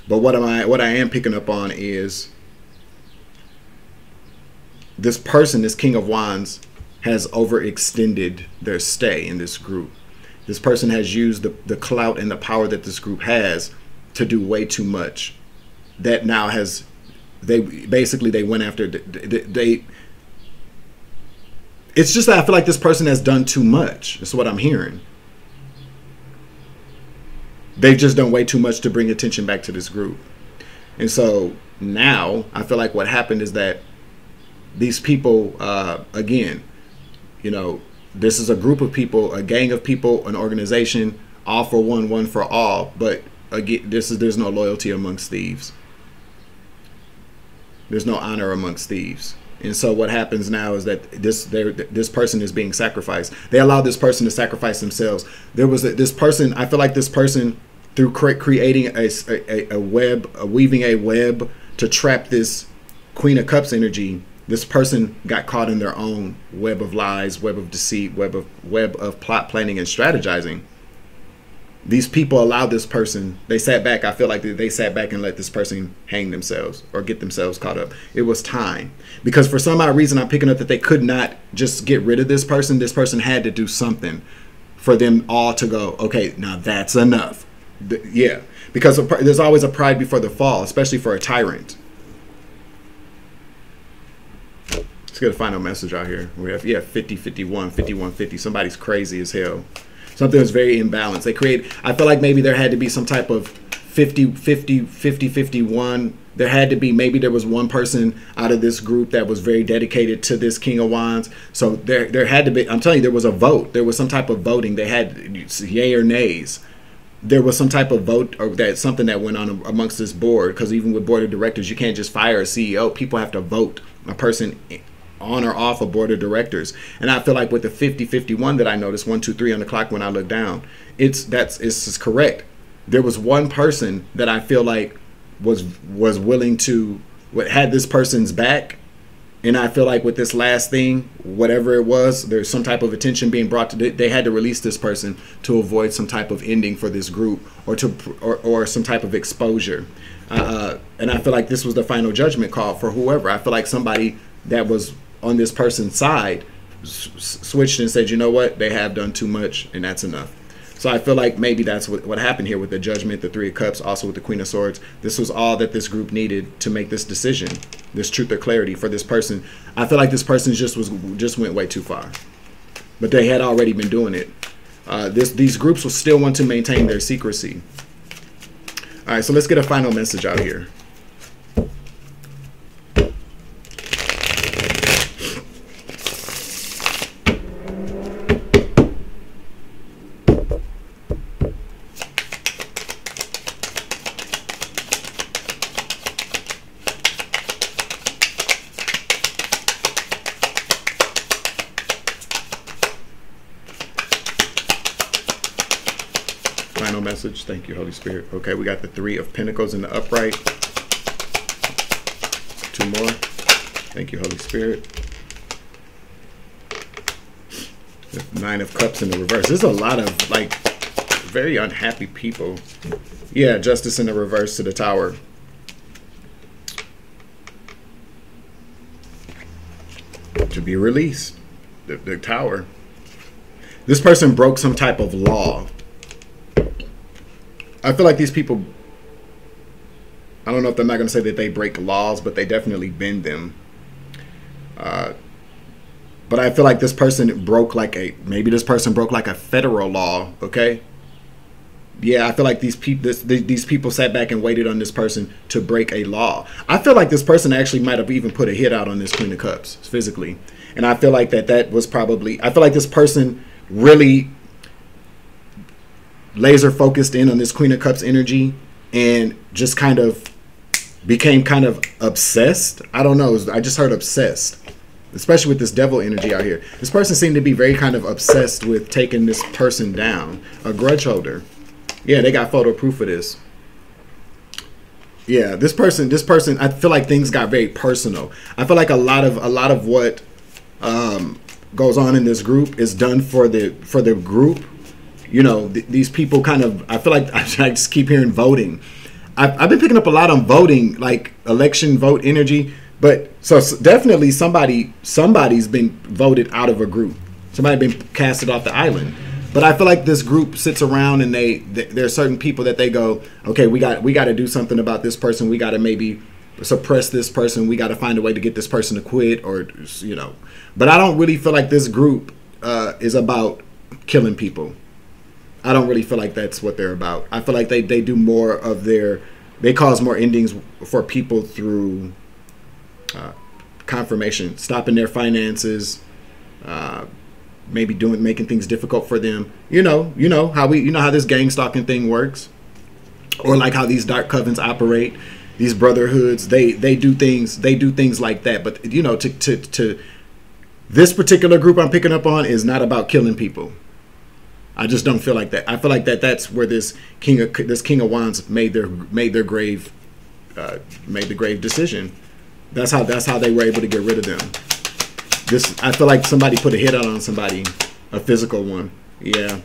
But what I am picking up on is this person, this King of Wands, has overextended their stay in this group. This person has used the clout and the power that this group has to do way too much. That now has, they went after, it's just that I feel like this person has done too much. That's what I'm hearing. They've just done way too much to bring attention back to this group. And so now I feel like what happened is that these people, again, you know, this is a group of people, a gang of people, an organization, all for one, one for all. But again, there's no loyalty amongst thieves. There's no honor amongst thieves. And so what happens now is that this person is being sacrificed. They allow this person to sacrifice themselves. There was this person. I feel like this person, through creating a web, weaving a web to trap this Queen of Cups energy, this person got caught in their own web of lies, web of deceit, web of plot planning and strategizing. These people allowed this person, they sat back. I feel like they sat back and let this person hang themselves or get themselves caught up. It was time. Because for some odd reason, I'm picking up that they could not just get rid of this person. This person had to do something for them all to go, okay, now that's enough. Yeah, because there's always a pride before the fall, especially for a tyrant. Let's get a final message out here. We have 50, 51, 51, 50. Somebody's crazy as hell. Something was very imbalanced. They create. I feel like maybe there had to be some type of 50, 50, 50, 51. There had to be, maybe there was one person out of this group that was very dedicated to this King of Wands. So there had to be, I'm telling you, there was a vote. There was some type of voting. They had yay or nays. There was some type of vote, or that something that went on amongst this board, because even with board of directors, you can't just fire a CEO. People have to vote a person on or off a board of directors. And I feel like with the 50-51 that I noticed, 1, 2, 3 on the clock when I look down, it's correct. There was one person that I feel like was willing to, had this person's back. And I feel like with this last thing, whatever it was, there's some type of attention being brought to it. They had to release this person to avoid some type of ending for this group, or some type of exposure. And I feel like this was the final judgment call for whoever. I feel like somebody that was on this person's side switched and said, you know what, they have done too much and that's enough. So I feel like maybe that's what happened here with the judgment, the 3 of Cups, also with the Queen of Swords. This was all that this group needed to make this decision, this truth or clarity for this person. I feel like this person just went way too far, but they had already been doing it. These groups will still want to maintain their secrecy. All right, so let's get a final message out here. Final message. Thank you, Holy Spirit. Okay, we got the 3 of Pentacles in the upright. 2 more. Thank you, Holy Spirit. The 9 of Cups in the reverse. There's a lot of like very unhappy people. Yeah, Justice in the reverse to the Tower. To be released. The Tower. This person broke some type of law. I feel like these people, I don't know if I'm not going to say that they break laws, but they definitely bend them. But I feel like this person broke maybe this person broke like a federal law, okay? Yeah, I feel like these people sat back and waited on this person to break a law. I feel like this person actually might have even put a hit out on this Queen of Cups physically. And I feel like that was probably, I feel like this person really laser focused in on this Queen of Cups energy and just kind of became kind of obsessed. I don't know. I just heard obsessed, especially with this devil energy out here. This person seemed to be very kind of obsessed with taking this person down. A grudge holder. Yeah, they got photo proof of this. Yeah, this person, I feel like things got very personal. I feel like a lot of what goes on in this group is done for the group. You know, these people kind of, I feel like I just keep hearing voting. I've been picking up a lot on voting, like election vote energy. But so definitely somebody's been voted out of a group. Somebody been casted off the island. But I feel like this group sits around and there are certain people that they go, okay, we got to do something about this person. We got to maybe suppress this person. We got to find a way to get this person to quit, or, you know. But I don't really feel like this group is about killing people. I don't really feel like that's what they're about. I feel like they do more of they cause more endings for people through confirmation, stopping their finances, maybe making things difficult for them. You know how this gang stalking thing works, or like how these dark covens operate, these brotherhoods. They do things like that. But to this particular group I'm picking up on is not about killing people. I just don't feel like that. I feel like that's where this King of Wands made the grave decision. That's how they were able to get rid of them. I feel like somebody put a hit out on somebody, a physical one. Yeah.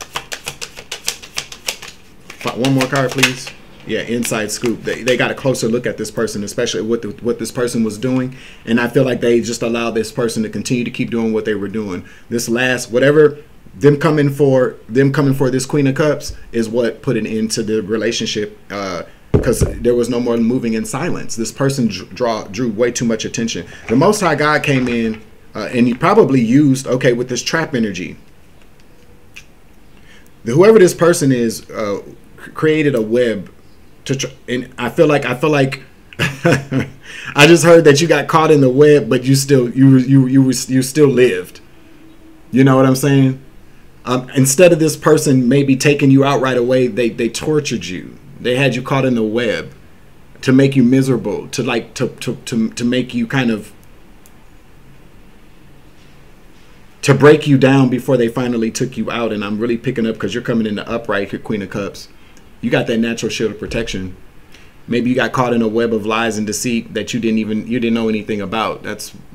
One more card, please. Yeah, inside scoop. They got a closer look at this person, especially what this person was doing, and I feel like they just allowed this person to continue to keep doing what they were doing. This last whatever. Them coming for this Queen of Cups is what put an end to the relationship, because there was no more moving in silence. This person drew way too much attention. The Most High God came in, and he probably used, with this trap energy. Whoever this person is created a web and I feel like I just heard that you got caught in the web, but you still lived. You know what I'm saying? Instead of this person maybe taking you out right away, they tortured you. They had you caught in the web to make you miserable, to make you kind of, to break you down before they finally took you out. And I'm really picking up because you're coming in the upright here, Queen of Cups. You got that natural shield of protection. Maybe you got caught in a web of lies and deceit that you didn't know anything about.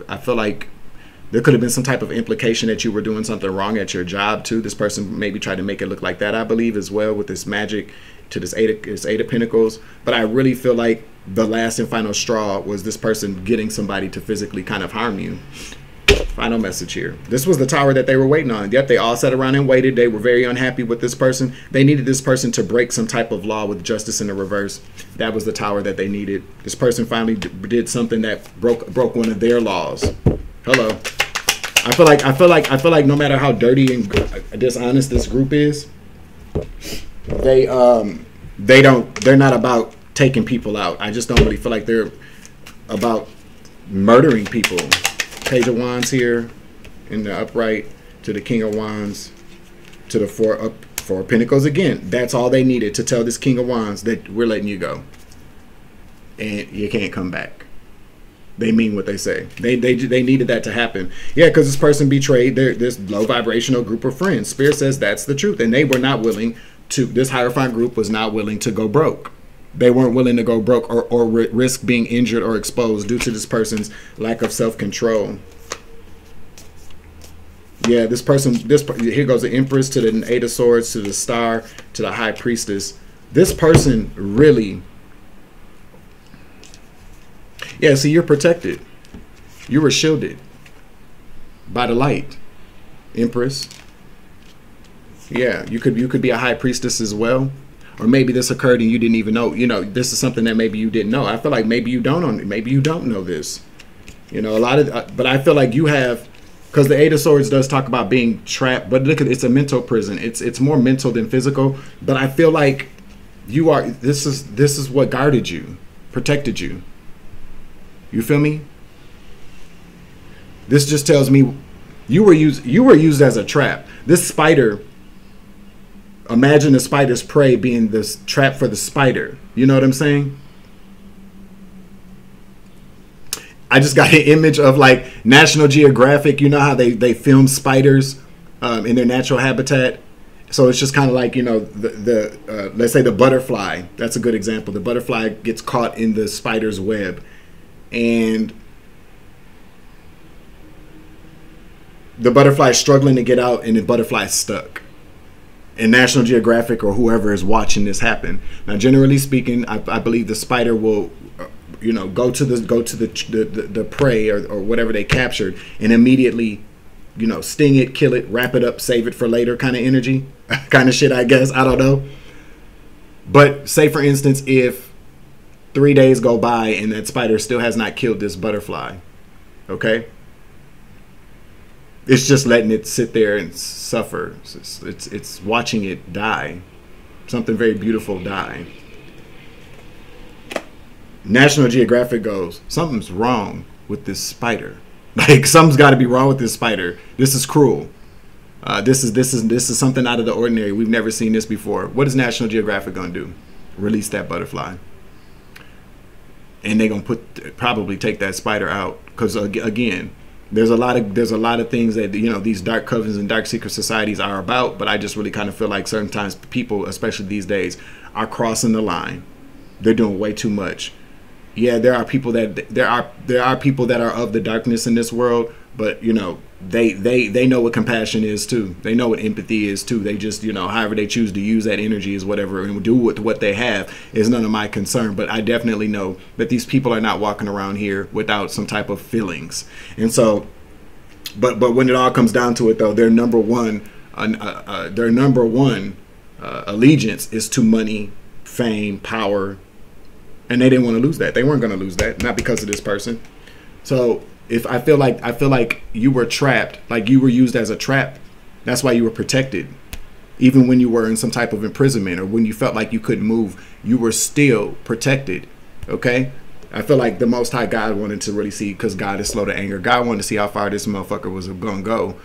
I feel like there could have been some type of implication that you were doing something wrong at your job too. This person maybe tried to make it look like that, I believe, as well, with this magic to this eight of Pentacles. But I really feel like the last and final straw was this person getting somebody to physically kind of harm you. Final message here. This was the tower that they were waiting on. Yep, they all sat around and waited. They were very unhappy with this person. They needed this person to break some type of law with justice in the reverse. That was the tower that they needed. This person finally did something that broke one of their laws. Hello. I feel like no matter how dirty and dishonest this group is, they're not about taking people out. I just don't really feel like they're about murdering people. Page of Wands here in the upright to the King of Wands to the Four of Pentacles again. That's all they needed to tell this King of Wands that we're letting you go and you can't come back. They mean what they say. They needed that to happen. Yeah, because this person betrayed this low vibrational group of friends. Spirit says that's the truth, and they were not willing to. This Hierophant group was not willing to go broke. They weren't willing to go broke or risk being injured or exposed due to this person's lack of self-control. Yeah, this person. Here goes the Empress to the Eight of Swords to the Star to the High Priestess. This person really. Yeah, see, you're protected. You were shielded by the light, Empress. Yeah, you could be a High Priestess as well. Or maybe this occurred and you didn't even know. This is something that maybe you didn't know. I feel like maybe you don't know this. A lot of, but I feel like you have, because the Eight of Swords does talk about being trapped. But look, it's a mental prison. It's more mental than physical. But I feel like you are. This is what guarded you, protected you. You feel me? This just tells me you were used as a trap. This spider. Imagine the spider's prey being this trap for the spider. You know what I'm saying? I just got an image of like National Geographic. You know how they film spiders in their natural habitat? So it's just kind of like, let's say the butterfly. That's a good example. The butterfly gets caught in the spider's web. And the butterfly is struggling to get out and the butterfly is stuck. And National Geographic or whoever is watching this happen. Now, generally speaking, I believe the spider will, go to the prey or whatever they captured and immediately, sting it, kill it, wrap it up, save it for later kind of energy, kind of shit, I guess. I don't know. But say, for instance, if 3 days go by and that spider still has not killed this butterfly, okay? It's just letting it sit there and suffer. It's watching it die. Something very beautiful die. National Geographic goes, something's wrong with this spider. Like, something's got to be wrong with this spider. This is cruel. This is something out of the ordinary. We've never seen this before. What is National Geographic gonna do? Release that butterfly, and they're gonna probably take that spider out. Because again, there's a lot of things that, you know, these dark covens and dark secret societies are about. But I just really kind of feel like certain times people, especially these days, are crossing the line. They're doing way too much. Yeah, there are people that there are people that are of the darkness in this world, but you know, they know what compassion is too. They know what empathy is too. They just, you know, however they choose to use that energy is whatever, and do with what they have is none of my concern. But I definitely know that these people are not walking around here without some type of feelings. And so, but when it all comes down to it, though, their number one allegiance is to money, fame, power. And they didn't want to lose that. They weren't going to lose that, not because of this person. So if I feel like you were trapped, like you were used as a trap, that's why you were protected. Even when you were in some type of imprisonment or when you felt like you couldn't move, you were still protected. Okay? I feel like the Most High God wanted to really see, because God is slow to anger. God wanted to see how far this motherfucker was going to go.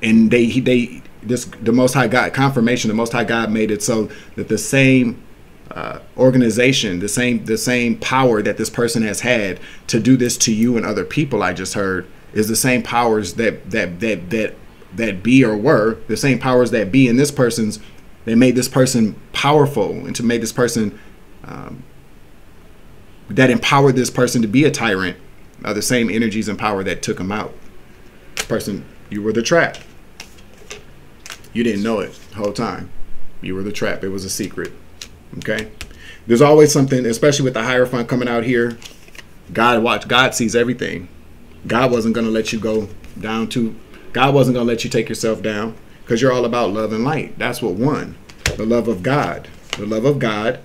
And the Most High God, confirmation, the Most High God made it so that the same organization, the same power that this person has had to do this to you and other people, I just heard, is the same powers that be or were the same powers that be in this person's. They made this person powerful, and to make this person that empowered this person to be a tyrant are the same energies and power that took him out. Person, you were the trap. You didn't know it the whole time. You were the trap. It was a secret. Okay, there's always something, especially with the Hierophant coming out here. God sees everything. God wasn't going to let you go down to, God wasn't going to let you take yourself down, because you're all about love and light. That's what won. The love of God. The love of God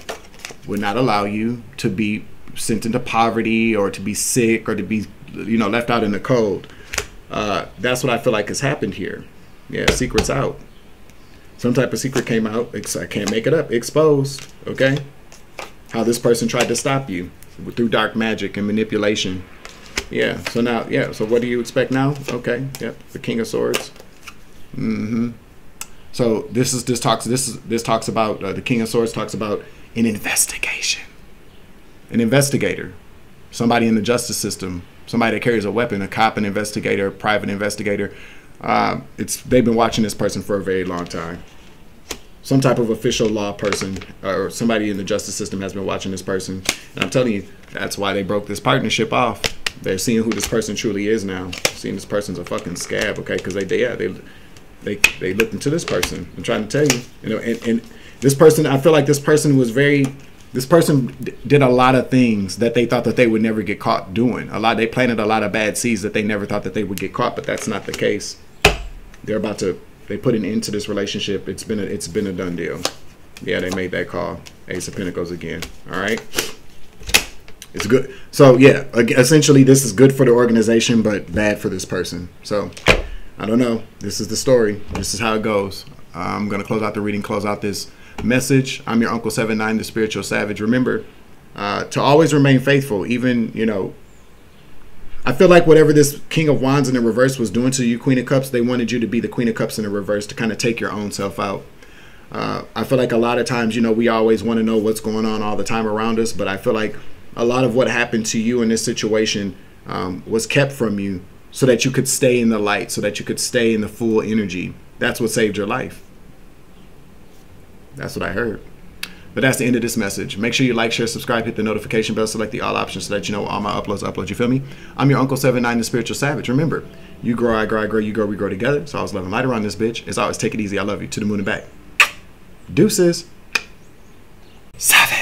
would not allow you to be sent into poverty or to be sick or to be, you know, left out in the cold. That's what I feel like has happened here. Yeah, secret's out. Some type of secret came out. I can't make it up. Exposed. Okay. How this person tried to stop you through dark magic and manipulation. Yeah. So now, yeah. So what do you expect now? Okay. Yep. The King of Swords. So this talks about the King of Swords talks about an investigation. An investigator. Somebody in the justice system. Somebody that carries a weapon. A cop, an investigator, a private investigator. They've been watching this person for a very long time. Some type of official law person or somebody in the justice system has been watching this person. And I'm telling you, that's why they broke this partnership off. They're seeing who this person truly is now. Seeing this person's a fucking scab, okay? Because they looked into this person. I'm trying to tell you, you know, and this person, I feel like this person did a lot of things that they thought that they would never get caught doing. They planted a lot of bad seeds that they never thought that they would get caught, but that's not the case. They put an end to this relationship. It's been a done deal. Yeah, they made that call. Ace of Pentacles again. All right. It's good. So yeah, essentially this is good for the organization, but bad for this person. So I don't know. This is the story. This is how it goes. I'm going to close out the reading, close out this message. I'm your Uncle 79, the Spiritual Savage. Remember to always remain faithful. Even, you know, I feel like whatever this King of Wands in the reverse was doing to you, Queen of Cups, they wanted you to be the Queen of Cups in the reverse to kind of take your own self out. I feel like a lot of times, you know, we always want to know what's going on all the time around us, but I feel like a lot of what happened to you in this situation was kept from you so that you could stay in the light, so that you could stay in the full energy. That's what saved your life. That's what I heard. But that's the end of this message. Make sure you like, share, subscribe, hit the notification bell, select the all options so that you know all my uploads. You feel me? I'm your Uncle 79, the Spiritual Savage. Remember, you grow, I grow, I grow, you grow, we grow together. So I was loving light around this bitch. As always, take it easy. I love you. To the moon and back. Deuces. Savage.